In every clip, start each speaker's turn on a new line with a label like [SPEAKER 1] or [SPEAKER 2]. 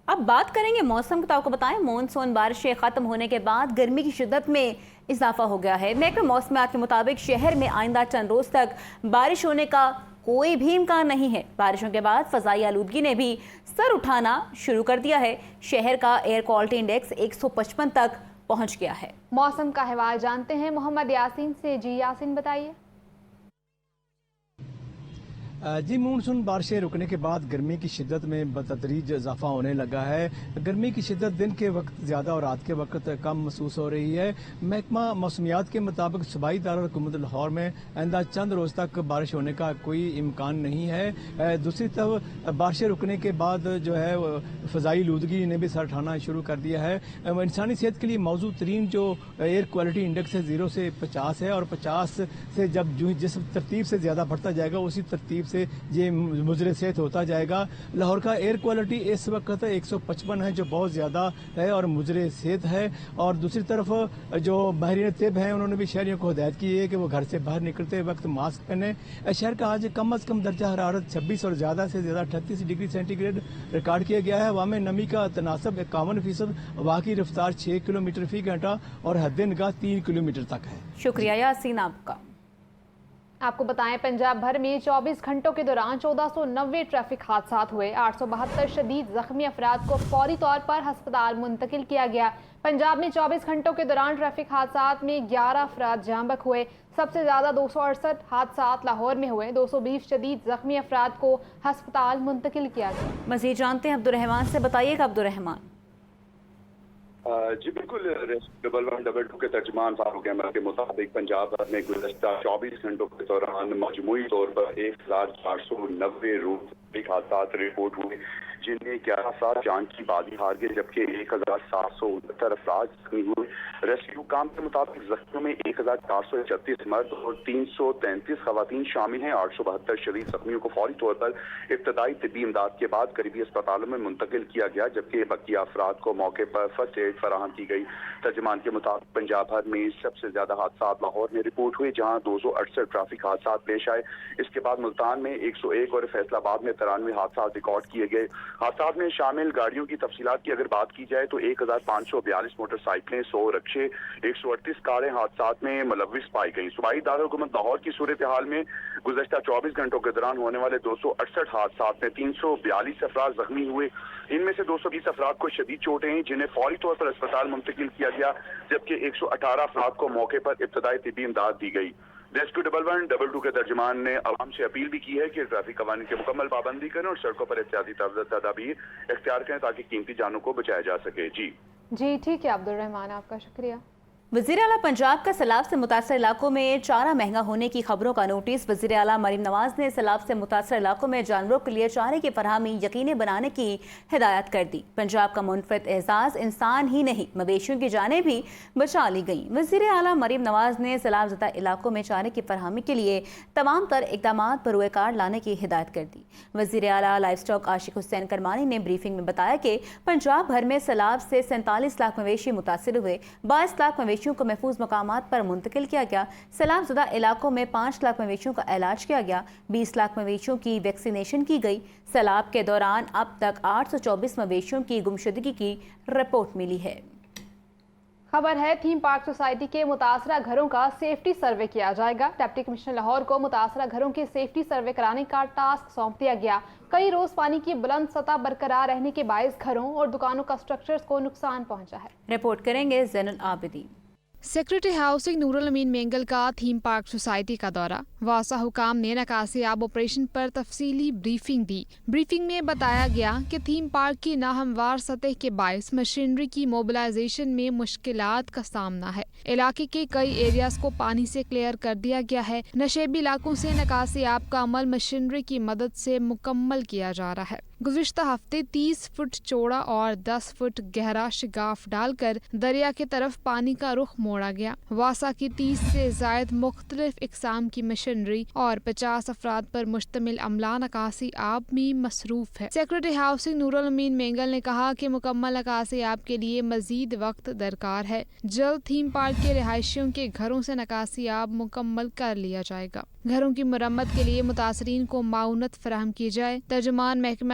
[SPEAKER 1] اب بات کریں گے موسم کی، تو آپ کو بتائیں مونسون بارشیں ختم ہونے کے بعد گرمی کی شدت میں اضافہ ہو گیا ہے۔ محکمہ موسمیات کے مطابق شہر میں آئندہ چند روز تک بارش ہونے کا کوئی بھی امکان نہیں ہے۔ بارشوں کے بعد فضائی آلودگی نے بھی سر اٹھانا شروع کر دیا ہے۔ شہر کا ایئر کوالٹی انڈیکس 155 تک پہنچ گیا ہے۔
[SPEAKER 2] موسم کا احوال جانتے ہیں محمد یاسین سے۔ جی یاسین بتائیے۔
[SPEAKER 3] جی، مونسون بارشیں رکنے کے بعد گرمی کی شدت میں بتدریج اضافہ ہونے لگا ہے۔ گرمی کی شدت دن کے وقت زیادہ اور رات کے وقت کم محسوس ہو رہی ہے۔ محکمہ موسمیات کے مطابق صوبائی دارالحکومت لاہور میں آئندہ چند روز تک بارش ہونے کا کوئی امکان نہیں ہے۔ دوسری طرف بارشیں رکنے کے بعد جو ہے فضائی آلودگی نے بھی سر اٹھانا شروع کر دیا ہے۔ انسانی صحت کے لیے موزوں ترین جو ایئر کوالٹی انڈیکس ہے 0 سے 50 ہے، اور 50 سے جب جس ترتیب سے زیادہ بڑھتا جائے گا اسی ترتیب سے یہ مضر صحت ہوتا جائے گا۔ لاہور کا ایئر کوالٹی اس وقت 155 ہے، جو بہت زیادہ ہے اور مضر صحت ہے۔ اور دوسری طرف جو ماہرین طب ہیں انہوں نے بھی شہریوں کو ہدایت کی ہے کہ وہ گھر سے باہر نکلتے وقت ماسک پہنیں۔ شہر کا آج کم از کم درجہ حرارت 26 اور زیادہ سے زیادہ 38 ڈگری سینٹی گریڈ ریکارڈ کیا گیا ہے۔ ہوا میں نمی کا تناسب 51%، ہوا کی رفتار 6 کلومیٹر فی گھنٹہ اور حد نگاہ 3 کلومیٹر تک ہے۔
[SPEAKER 1] شکریہ یاسین آپ کا۔
[SPEAKER 2] آپ کو بتائیں پنجاب بھر میں 24 گھنٹوں کے دوران 1490 ٹریفک حادثات ہوئے۔ 872 شدید زخمی افراد کو فوری طور پر ہسپتال منتقل کیا گیا۔ پنجاب میں 24 گھنٹوں کے دوران ٹریفک حادثات میں 11 افراد جاں بحق ہوئے۔ سب سے زیادہ 268 حادثات لاہور میں ہوئے۔ 220 شدید زخمی افراد کو ہسپتال منتقل کیا گیا۔
[SPEAKER 1] مزید جانتے ہیں عبدالرحمان سے، بتائیے گا عبدالرحمان۔
[SPEAKER 4] جی بالکل، 1112 کے ترجمان فاروق احمد کے مطابق پنجاب بھر میں گزشتہ 24 گھنٹوں کے دوران مجموعی طور پر 1490 روز حادثات رپورٹ ہوئے، جن میں 11 افراد جان کی بازی ہار گئے، جبکہ 1769 افراد زخمی ہوئے۔ ریسکیو کام کے مطابق زخمیوں میں 1436 مرد اور 333 خواتین شامل ہیں۔ 872 شدید زخمیوں کو فوری طور پر ابتدائی طبی امداد کے بعد قریبی اسپتالوں میں منتقل کیا گیا، جبکہ بقیہ افراد کو موقع پر فرسٹ ایڈ فراہم کی گئی۔ ترجمان کے مطابق پنجاب بھر میں سب سے زیادہ حادثات لاہور میں رپورٹ ہوئے، جہاں 268 ٹریفک حادثات پیش آئے۔ اس کے بعد ملتان میں 101 اور فیصل آباد میں 93 حادثات ریکارڈ کیے گئے۔ حادثات میں شامل گاڑیوں کی تفصیلات کی اگر بات کی جائے تو 1542 موٹر سائیکلیں، 100 رکشے، 138 کاریں حادثات میں ملوث پائی گئی۔ صوبائی دارالحکومت لاہور کی صورتحال میں گزشتہ 24 گھنٹوں کے دوران ہونے والے 268 حادثات میں 342 افراد زخمی ہوئے۔ ان میں سے 220 افراد کو شدید چوٹیں ہیں، جنہیں فوری طور پر اسپتال منتقل کیا گیا، جبکہ 118 افراد کو موقع پر ابتدائی طبی امداد دی گئی۔ ریسکیو 1112 کے ترجمان نے عوام سے اپیل بھی کی ہے کہ ٹریفک قوانین کی مکمل پابندی کریں اور سڑکوں پر احتیاطی تدابیر اختیار کریں تاکہ قیمتی جانوں کو بچایا جا سکے۔
[SPEAKER 2] جی ٹھیک ہے عبدالرحمان، آپ کا شکریہ۔
[SPEAKER 1] وزیر اعلیٰ پنجاب کا سیلاب سے متاثر علاقوں میں چارہ مہنگا ہونے کی خبروں کا نوٹس۔ وزیر اعلیٰ مریم نواز نے سیلاب سے متاثر علاقوں میں جانوروں کے لیے چارے کی فراہمی یقینی بنانے کی ہدایت کر دی۔ پنجاب کا منفرد اعزاز، انسان ہی نہیں مویشیوں کی جانیں بھی بچا لی گئیں۔ وزیر اعلیٰ مریم نواز نے سیلاب زدہ علاقوں میں چارے کی فراہمی کے لیے تمام تر اقدامات بروئے کار لانے کی ہدایت کر دی۔ وزیر اعلیٰ لائف اسٹاک عاشق حسین کرمانی نے بریفنگ میں بتایا کہ پنجاب بھر میں سیلاب سے 47 لاکھ مویشی متاثر ہوئے، 22 لاکھ مویشیوں کو محفوظ مقامات پر منتقل کیا گیا۔ سیلاب زدہ علاقوں میں 5 لاکھ مویشیوں کا علاج کیا گیا، 20 لاکھ مویشیوں کی ویکسینیشن کی گئی۔ سیلاب کے دوران اب تک 824 مویشیوں کی گمشدگی کی رپورٹ ملی ہے۔
[SPEAKER 2] خبر ہے تھیم پارک سوسائٹی کے متاثرہ گھروں کا سیفٹی سروے کیا جائے گا۔ ڈپٹی کمشنر لاہور کو متاثرہ گھروں کے سیفٹی سروے کرانے کا ٹاسک سونپ دیا گیا۔ کئی روز پانی کی بلند سطح برقرار رہنے کے باعث گھروں اور دکانوں کا سٹرکچرز کو نقصان پہنچا ہے۔
[SPEAKER 1] رپورٹ کریں گے زین العابدین۔
[SPEAKER 5] سیکرٹری ہاؤسنگ نور الامین مینگل کا تھیم پارک سوسائٹی کا دورہ۔ واسع حکام نے نکاسی آب آپریشن پر تفصیلی بریفنگ دی۔ بریفنگ میں بتایا گیا کہ تھیم پارک کی ناہموار سطح کے باعث مشینری کی موبلائزیشن میں مشکلات کا سامنا ہے۔ علاقے کے کئی ایریاز کو پانی سے کلیئر کر دیا گیا ہے۔ نشیبی علاقوں سے نکاسی آب کا عمل مشینری کی مدد سے مکمل کیا جا رہا ہے۔ گزشتہ ہفتے 30 فٹ چوڑا اور 10 فٹ گہرا شگاف ڈال کر دریا کی طرف پانی کا رخ موڑا گیا۔ واسا کی 30 سے زائد مختلف اقسام کی مشینری اور 50 افراد پر مشتمل عملہ نکاسی آب میں مصروف ہے۔ سیکرٹری ہاؤسنگ نور الامین مینگل نے کہا کہ مکمل نکاسی آب کے لیے مزید وقت درکار ہے۔ جلد تھیم پارک کے رہائشیوں کے گھروں سے نکاسی آب مکمل کر لیا جائے گا۔ گھروں کی مرمت کے لیے متاثرین کو معاونت فراہم کی جائے۔ ترجمان محکمہ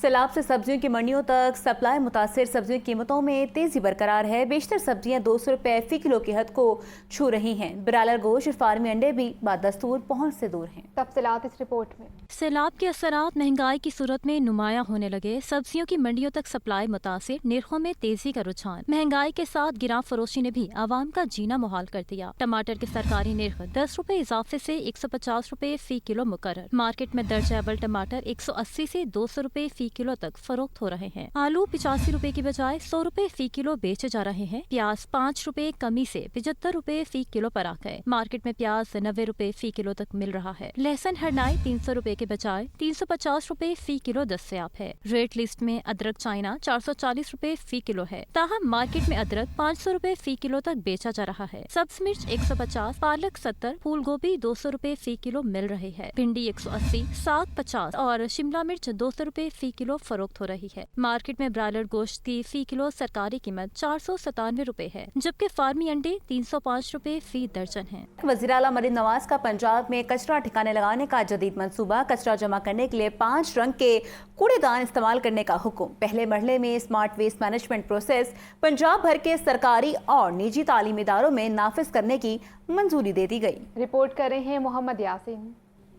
[SPEAKER 1] سیلاب سے سبزیوں کی منڈیوں تک سپلائی متاثر سبزیوں کی قیمتوں میں تیزی برقرار ہے۔ بیشتر سبزیاں 200 روپے فی کلو کی حد کو چھو رہی ہیں۔ برالر گوشت اور فارمی انڈے بھی بادستور پہنچ سے دور ہیں۔
[SPEAKER 2] تفصیلات اس رپورٹ میں۔
[SPEAKER 6] سیلاب کے اثرات مہنگائی کی صورت میں نمایاں ہونے لگے۔ سبزیوں کی منڈیوں تک سپلائی متاثر، نرخوں میں تیزی کا رجحان۔ مہنگائی کے ساتھ گراں فروشی نے بھی عوام کا جینا محال کر دیا۔ ٹماٹر کے سرکاری نرخ 10 روپے اضافے سے 150 روپے فی کلو مقرر۔ مارکیٹ میں درجہ اول ٹماٹر 180 سے 200 روپے فی کلو تک فروخت ہو رہے ہیں۔ آلو 85 روپے کی بجائے 100 روپے فی کلو بیچے جا رہے ہیں۔ پیاز 5 روپے کمی سے 75 روپے فی کلو پر آ گئے۔ مارکیٹ میں پیاز 90 روپے فی کلو تک مل رہا ہے۔ لہسن ہرنائی 300 روپے کے بجائے 350 روپے فی کلو دستیاب ہے۔ ریٹ لسٹ میں ادرک چائنا 440 روپے فی کلو ہے، تاہم مارکیٹ میں ادرک 500 روپے فی کلو تک بیچا جا رہا ہے۔ سبز مرچ 150، پالک 70، پھول گوبھی 200 روپے فی کلو مل رہی ہے۔ بھنڈی 180، ساگ 50 اور شملہ مرچ 200 روپے فی کلو فروخت ہو رہی ہے۔ مارکیٹ میں برائلر گوشت کی فی کلو سرکاری قیمت 497 روپے ہے، جبکہ فارمی انڈے 305 روپے فی درجن ہیں۔
[SPEAKER 1] وزیر اعلیٰ مریم نواز کا پنجاب میں کچرا ٹھکانے لگانے کا جدید منصوبہ۔ کچرا جمع کرنے کے لیے 5 رنگ کے کوڑے دان استعمال کرنے کا حکم۔ پہلے مرحلے میں smart waste management process Punjab بھر کے سرکاری اور نجی تعلیمی اداروں میں نافذ کرنے کی منظوری دے دی گئی۔
[SPEAKER 2] رپورٹ کر رہے ہیں محمد یاسین۔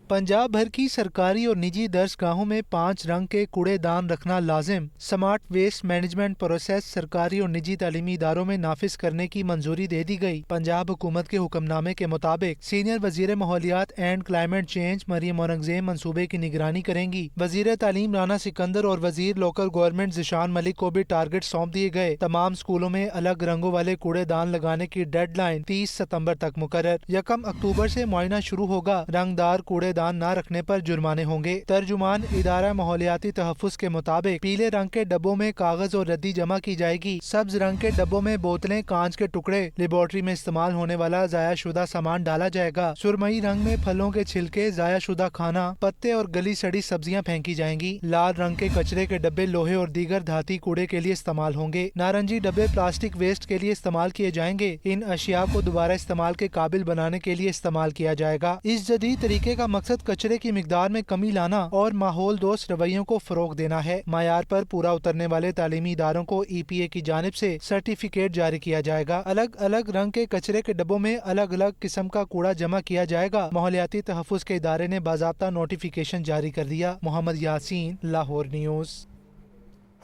[SPEAKER 7] پنجاب بھر کی سرکاری اور نجی درسگاہوں میں 5 رنگ کے کوڑے دان رکھنا لازم۔ سمارٹ ویسٹ مینجمنٹ پروسیس سرکاری اور نجی تعلیمی اداروں میں نافذ کرنے کی منظوری دے دی گئی۔ پنجاب حکومت کے حکم نامے کے مطابق سینئر وزیر ماحولیات and climate change Maryam Aurangzeb منصوبے کی نگرانی کریں گی۔ وزیر تعلیم رانا سکندر اور وزیر لوکل گورنمنٹ ذیشان ملک کو بھی ٹارگٹ سونپ دیے گئے۔ تمام اسکولوں میں الگ رنگوں والے کوڑے دان لگانے کی ڈیڈ لائن 30 ستمبر تک مقرر۔ 1 اکتوبر سے معائنہ شروع ہوگا۔ رنگ دار کوڑے دان نہ رکھنے پر جرمانے ہوں گے۔ ترجمان ادارہ ماحولیاتی تحفظ کے مطابق پیلے رنگ کے ڈبوں میں کاغذ اور ردی جمع کی جائے گی۔ سبز رنگ کے ڈبوں میں بوتلیں، کانچ کے ٹکڑے، لیبارٹری میں استعمال ہونے والا ضائع شدہ سامان ڈالا جائے گا۔ سرمئی رنگ میں پھلوں کے چھلکے، ضائع شدہ کھانا، پتے اور گلی سڑی سبزیاں پھینکی جائیں گی۔ لال رنگ کے کچرے کے ڈبے لوہے اور دیگر دھاتی کوڑے کے لیے استعمال ہوں گے۔ نارنجی ڈبے پلاسٹک ویسٹ کے لیے استعمال کیے جائیں گے۔ ان اشیاء کو دوبارہ استعمال کے قابل بنانے کے لیے استعمال کیا جائے گا۔ اس جدید طریقے کا مقصد کچرے کی مقدار میں کمی لانا اور ماحول دوست رویوں کو فروغ دینا ہے۔ معیار پر پورا اترنے والے تعلیمی اداروں کو EPA کی جانب سے سرٹیفکیٹ جاری کیا جائے گا۔ الگ الگ رنگ کے کچرے کے ڈبوں میں الگ الگ قسم کا کوڑا جمع کیا جائے گا۔ ماحولیاتی تحفظ کے ادارے نے باضابطہ نوٹیفیکیشن جاری کر دیا۔ Muhammad Yasin, Lahore news.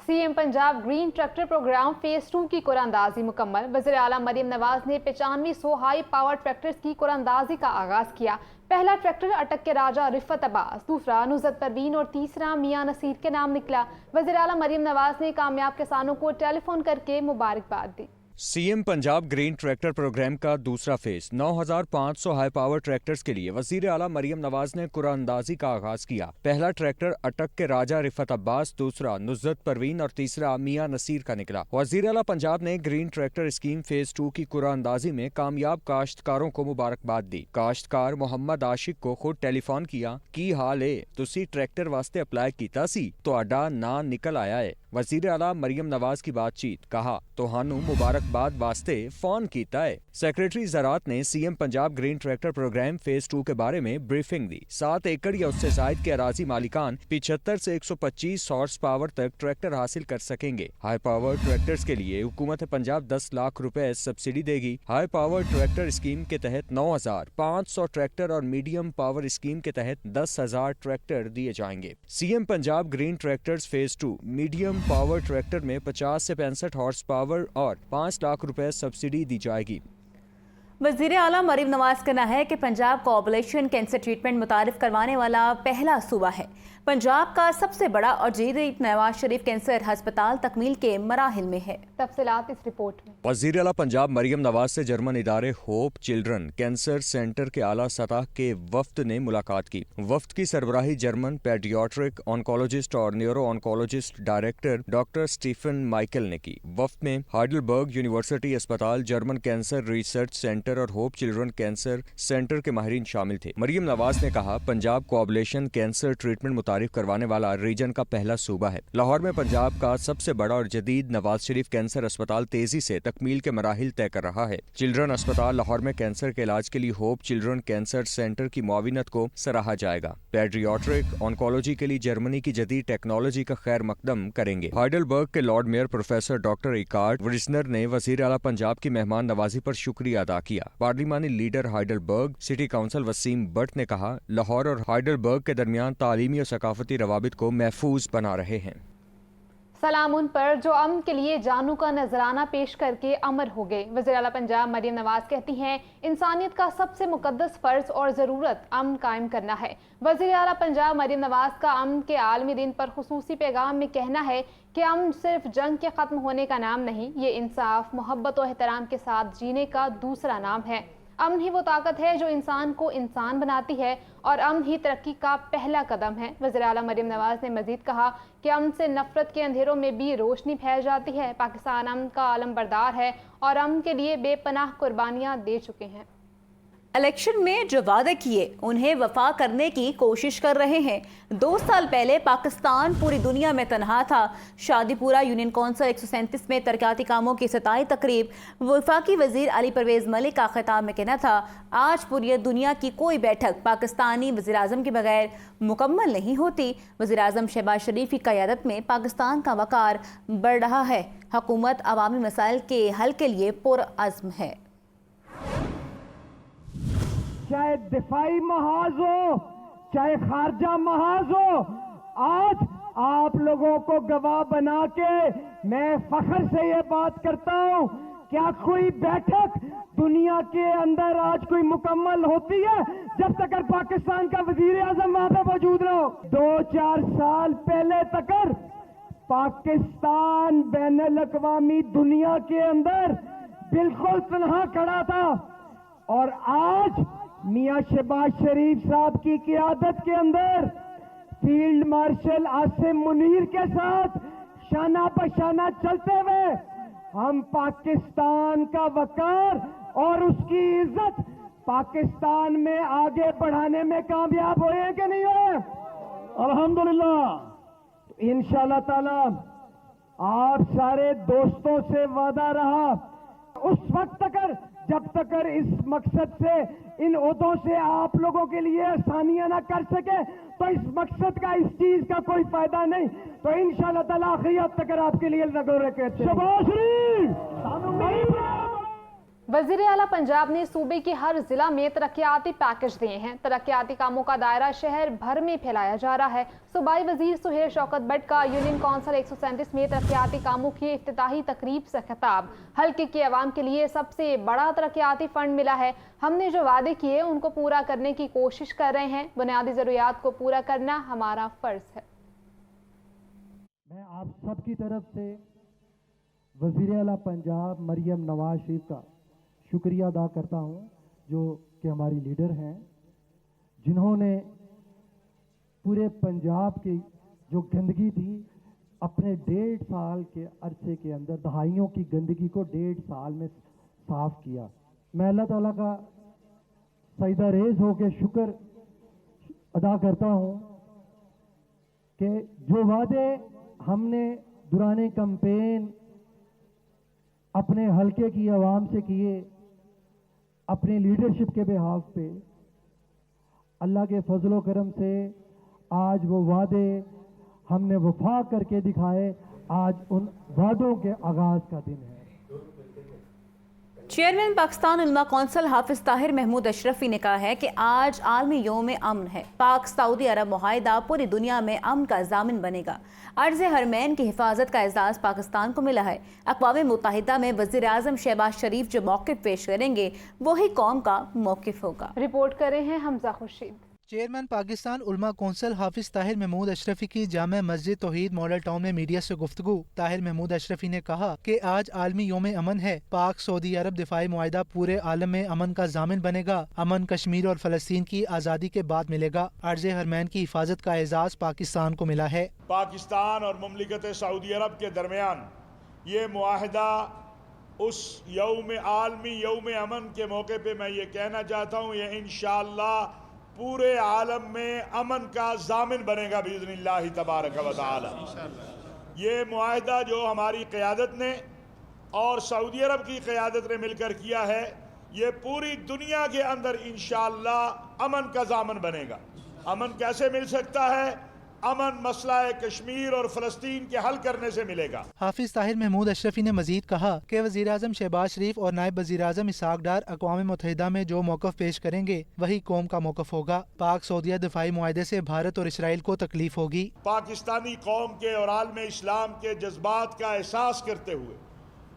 [SPEAKER 2] CM Punjab green tractor programme phase 2 کی قراردازی مکمل۔ وزیر اعلیٰ مریم نواز نے 9500 ہائی پاور ٹریکٹرز کی قراردازی کا آغاز کیا۔ پہلا ٹریکٹر اٹک کے راجہ رفت عباس، دوسرا نصرت پروین اور تیسرا میاں نصیر کے نام نکلا۔ وزیر اعلیٰ مریم نواز نے کامیاب کسانوں کو ٹیلی فون کر کے مبارکباد دی۔
[SPEAKER 8] CM Punjab green tractor programme کا دوسرا فیز 9500 ہائی پاور ٹریکٹرز کے لیے وزیر اعلیٰ مریم نواز نے قرعہ اندازی کا آغاز کیا۔ پہلا ٹریکٹر اٹک کے راجہ رفت عباس، دوسرا نصرت پروین اور تیسرا میاں نصیر کا نکلا۔ وزیر اعلیٰ پنجاب نے گرین ٹریکٹر اسکیم فیز 2 کی قرعہ اندازی میں کامیاب کاشتکاروں کو مبارکباد دی۔ کاشتکار محمد عاشق کو خود ٹیلی فون کیا، کی حال ہے، تسی ٹریکٹر واسطے اپلائی کیتا سی، تہاڈا نام نکل آیا ہے۔ وزیر اعلیٰ مریم نواز کی بات چیت، کہا تہانوں مبارکباد واسطے فون کیتا ہے۔ سیکریٹری زراعت نے CM Punjab green tractor programme phase 2 کے بارے میں بریفنگ دی۔ 7 ایکڑ یا اس سے زائد کے اراضی مالکان 75 سے 125 ہارس پاور تک ٹریکٹر حاصل کر سکیں گے۔ ہائی پاور ٹریکٹرز کے لیے حکومت پنجاب 10 لاکھ روپے سبسڈی دے گی۔ ہائی پاور ٹریکٹر اسکیم کے تحت 9500 ٹریکٹر اور میڈیم پاور اسکیم کے تحت 10,000 ٹریکٹر دیے جائیں گے۔ CM Punjab green tractors phase 2 medium power tractor میں 50 سے 65 ہارس پاور اور 5 لاکھ روپے سبسڈی دی جائے گی۔
[SPEAKER 1] وزیر اعلیٰ مریم نواز کا کہنا ہے کہ پنجاب کوآپریشن کینسر ٹریٹمنٹ متعارف کروانے والا پہلا صوبہ ہے۔ پنجاب کا سب سے بڑا اور جدید نواز شریف کینسر ہسپتال تکمیل کے مراحل میں ہے۔
[SPEAKER 2] تفصیلات اس رپورٹ میں۔
[SPEAKER 8] وزیر اعلیٰ پنجاب مریم نواز سے جرمن ادارے ہوپ چلڈرن کینسر سینٹر کے اعلیٰ سطح کے وفد نے ملاقات کی۔ وفد کی سربراہی جرمن پیڈیاٹرک آنکولوجسٹ اور neuro oncologist director doctor Stephen Michael نے کی۔ وفد میں ہائیڈلبرگ یونیورسٹی اسپتال، German cancer research centre centre اور ہوپ چلڈرن کینسر سینٹر کے ماہرین شامل تھے۔ مریم نواز نے کہا پنجاب کوآبلیشن کینسر ٹریٹمنٹ متعارف کروانے والا ریجن کا پہلا صوبہ ہے۔ لاہور میں پنجاب کا سب سے بڑا اور جدید نواز شریف کینسر اسپتال تیزی سے تکمیل کے مراحل طے کر رہا ہے۔ چلڈرن اسپتال لاہور میں کینسر کے علاج کے لیے ہوپ چلڈرن کینسر سینٹر کی معاونت کو سراہا جائے گا۔ پیڈریاٹرک آنکولوجی کے لیے جرمنی کی جدید ٹیکنالوجی کا خیر مقدم کریں گے۔ ہائیڈلبرگ کے lord mayor professor doctor Eckart Wurzner نے وزیر اعلیٰ پنجاب کی مہمان نوازی پر شکریہ ادا کیا۔ پارلیمانی leader Heidelberg city council Waseem Butt نے کہا لاہور اور ہائیڈلبرگ کے درمیان تعلیمی اور ثقافتی روابط کو محفوظ بنا رہے ہیں۔
[SPEAKER 2] سلام ان پر جو امن کے لیے جانوں کا نذرانہ پیش کر کے امر ہو گئے۔ وزیر اعلیٰ پنجاب مریم نواز کہتی ہیں انسانیت کا سب سے مقدس فرض اور ضرورت امن قائم کرنا ہے۔ وزیر اعلیٰ پنجاب مریم نواز کا امن کے عالمی دن پر خصوصی پیغام میں کہنا ہے کہ امن صرف جنگ کے ختم ہونے کا نام نہیں، یہ انصاف، محبت و احترام کے ساتھ جینے کا دوسرا نام ہے۔ امن ہی وہ طاقت ہے جو انسان کو انسان بناتی ہے اور امن ہی ترقی کا پہلا قدم ہے۔ وزیر اعلیٰ مریم نواز نے مزید کہا کہ امن سے نفرت کے اندھیروں میں بھی روشنی پھیل جاتی ہے۔ پاکستان امن کا علم بردار ہے اور امن کے لیے بے پناہ قربانیاں دے چکے ہیں۔
[SPEAKER 1] الیکشن میں جو وعدے کیے انہیں وفا کرنے کی کوشش کر رہے ہیں۔ 2 سال پہلے پاکستان پوری دنیا میں تنہا تھا۔ شادی پورہ یونین کونسل 137 میں ترقیاتی کاموں کی افتتاحی تقریب وفاقی وزیر علی پرویز ملک کا خطاب میں کہنا تھا آج پوری دنیا کی کوئی بیٹھک پاکستانی وزیراعظم کے بغیر مکمل نہیں ہوتی۔ وزیراعظم شہباز شریف کی قیادت میں پاکستان کا وقار بڑھ رہا ہے۔ حکومت عوامی مسائل کے حل کے لیے پرعزم ہے۔
[SPEAKER 9] چاہے دفاعی محاذ ہو چاہے خارجہ محاذ ہو، آج آپ لوگوں کو گواہ بنا کے میں فخر سے یہ بات کرتا ہوں کیا کوئی بیٹھک دنیا کے اندر آج کوئی مکمل ہوتی ہے جب تک پاکستان کا وزیر اعظم وہاں پہ موجود نہ ہو؟ 2-4 سال پہلے تک پاکستان بین الاقوامی دنیا کے اندر بالکل تنہا کھڑا تھا، اور آج میاں شہباز شریف صاحب کی قیادت کے اندر فیلڈ مارشل عاصم منیر کے ساتھ شانہ بشانہ چلتے ہوئے ہم پاکستان کا وقار اور اس کی عزت پاکستان میں آگے بڑھانے میں کامیاب ہوئے ہیں کہ نہیں ہوئے؟ الحمدللہ۔ انشاءاللہ تعالی آپ سارے دوستوں سے وعدہ رہا اس وقت تک جب تک اس مقصد سے ان عہدوں سے آپ لوگوں کے لیے آسانیاں نہ کر سکے تو اس مقصد کا اس چیز کا کوئی فائدہ نہیں، تو انشاءاللہ تعالی آخری حد تک آپ کے لیے لگو رکھے تھے۔ شاباش
[SPEAKER 2] وزیر اعلیٰ پنجاب نے صوبے کے ہر ضلع میں ترقیاتی پیکج دیے ہیں۔ ترقیاتی کاموں کا دائرہ شہر بھر میں پھیلایا جا رہا ہے۔ صوبائی وزیر سہیل شوکت بٹ کا یونین کونسل 137 میں ترقیاتی کاموں کی افتتاحی تقریب سے خطاب۔ حلقے کے عوام کے لیے سب سے بڑا ترقیاتی فنڈ ملا ہے۔ ہم نے جو وعدے کیے ان کو پورا کرنے کی کوشش کر رہے ہیں۔ بنیادی ضروریات کو پورا کرنا ہمارا فرض ہے۔
[SPEAKER 9] میں آپ سب کی طرف سے وزیر اعلیٰ پنجاب مریم نواز شریف کا شکریہ ادا کرتا ہوں، جو کہ ہماری لیڈر ہیں، جنہوں نے پورے پنجاب کی جو گندگی تھی اپنے 1.5 سال کے عرصے کے اندر، دہائیوں کی گندگی کو 1.5 سال میں صاف کیا۔ میں اللہ تعالیٰ کا سجدہ ریز ہو کے شکر ادا کرتا ہوں کہ جو وعدے ہم نے دوران کمپین اپنے حلقے کی عوام سے کیے، اپنی لیڈرشپ کے بہاف پہ، اللہ کے فضل و کرم سے آج وہ وعدے ہم نے وفا کر کے دکھائے۔ آج ان وعدوں کے آغاز کا دن ہے۔
[SPEAKER 1] چیئرمین پاکستان علماء کونسل حافظ طاہر محمود اشرفی نے کہا ہے کہ آج عالمی یوم امن ہے۔ پاک سعودی عرب معاہدہ پوری دنیا میں امن کا ضامن بنے گا۔ ارض حرمین کی حفاظت کا اعزاز پاکستان کو ملا ہے۔ اقوام متحدہ میں وزیر اعظم شہباز شریف جو موقف پیش کریں گے وہی قوم کا موقف ہوگا۔
[SPEAKER 2] رپورٹ کر رہے ہیں حمزہ خورشید۔
[SPEAKER 7] چیئرمین پاکستان علماء کونسل حافظ طاہر محمود اشرفی کی جامع مسجد توحید ماڈل ٹاؤن میں میڈیا سے گفتگو۔ طاہر محمود اشرفی نے کہا کہ آج عالمی یوم امن ہے۔ پاک سعودی عرب دفاعی معاہدہ پورے عالم میں امن کا ضامن بنے گا۔ امن کشمیر اور فلسطین کی آزادی کے بعد ملے گا۔ ارض حرمین کی حفاظت کا اعزاز پاکستان کو ملا ہے۔
[SPEAKER 10] پاکستان اور مملکت سعودی عرب کے درمیان یہ معاہدہ اس یوم عالمی یوم امن کے موقع پہ میں یہ کہنا چاہتا ہوں یہ انشاءاللہ پورے عالم میں امن کا ضامن بنے گا باذن اللہ تبارک و تعالی۔ یہ معاہدہ جو ہماری قیادت نے اور سعودی عرب کی قیادت نے مل کر کیا ہے یہ پوری دنیا کے اندر انشاءاللہ امن کا ضامن بنے گا۔ امن کیسے مل سکتا ہے؟ امن مسئلہ کشمیر اور فلسطین کے حل کرنے سے ملے گا۔
[SPEAKER 7] حافظ طاہر محمود اشرفی نے مزید کہا کہ وزیراعظم شہباز شریف اور نائب وزیراعظم اسحاق ڈار اقوام متحدہ میں جو موقف پیش کریں گے وہی قوم کا موقف ہوگا۔ پاک سعودیہ دفاعی معاہدے سے بھارت اور اسرائیل کو تکلیف ہوگی۔
[SPEAKER 10] پاکستانی قوم کے اور عالم اسلام کے جذبات کا احساس کرتے ہوئے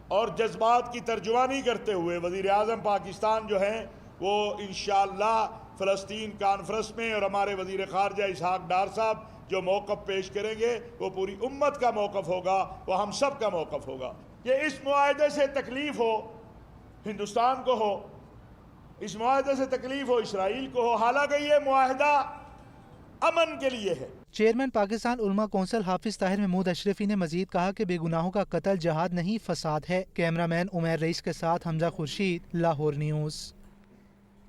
[SPEAKER 10] اور جذبات کی ترجمانی کرتے ہوئے وزیر اعظم پاکستان جو ہیں وہ انشاءاللہ فلسطین کانفرنس میں اور ہمارے وزیر خارجہ اسحاق ڈار صاحب جو موقف پیش کریں گے وہ پوری امت کا موقف ہوگا، وہ ہم سب کا موقف ہوگا۔ یہ اس معاہدے سے تکلیف ہو ہندوستان کو ہو، اس معاہدے سے تکلیف ہو اسرائیل کو ہو، حالانکہ یہ معاہدہ امن کے لیے ہے۔
[SPEAKER 7] چیئرمین پاکستان علماء کونسل حافظ طاہر محمود اشرفی نے مزید کہا کہ بے گناہوں کا قتل جہاد نہیں فساد ہے۔ کیمرامین عمیر رئیس کے ساتھ حمزہ خورشید، لاہور نیوز۔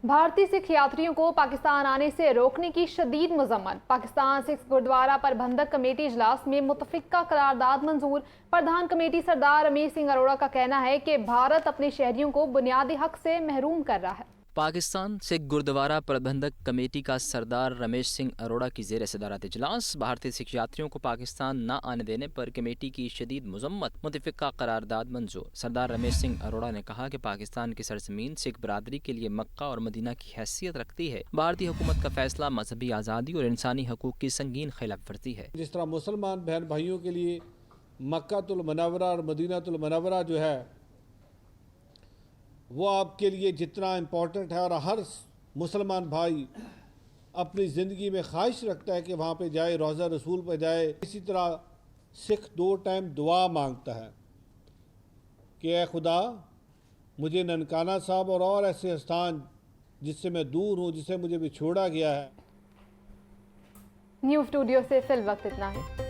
[SPEAKER 2] بھارتی سکھ یاتریوں کو پاکستان آنے سے روکنے کی شدید مذمت۔ پاکستان سکھ گردوارہ پربندھک کمیٹی اجلاس میں متفقہ قرارداد منظور۔ پردھان کمیٹی سردار رمیش سنگھ اروڑا کا کہنا ہے کہ بھارت اپنے شہریوں کو بنیادی حق سے محروم کر رہا ہے۔
[SPEAKER 11] پاکستان سکھ گردوارہ پربندھک کمیٹی کا سردار رمیش سنگھ اروڑا کی زیر صدارت اجلاس۔ بھارتی سکھ یاتریوں کو پاکستان نہ آنے دینے پر کمیٹی کی شدید مذمت، متفقہ قرارداد منظور۔ سردار رمیش سنگھ اروڑا نے کہا کہ پاکستان کی سرزمین سکھ برادری کے لیے مکہ اور مدینہ کی حیثیت رکھتی ہے۔ بھارتی حکومت کا فیصلہ مذہبی آزادی اور انسانی حقوق کی سنگین خلاف ورزی ہے۔
[SPEAKER 12] جس طرح مسلمان بہن بھائیوں کے لیے مکہ المنورہ اور مدینہ المنورہ جو ہے وہ آپ کے لیے جتنا امپورٹنٹ ہے اور ہر مسلمان بھائی اپنی زندگی میں خواہش رکھتا ہے کہ وہاں پہ جائے، روضہ رسول پہ جائے، اسی طرح سکھ 2 ٹائم دعا مانگتا ہے کہ اے خدا مجھے ننکانہ صاحب اور ایسے استان جس سے میں دور ہوں، جس سے مجھے بچھوڑا گیا ہے۔
[SPEAKER 2] نیوز اسٹوڈیو سے فی الوقت اتنا ہے۔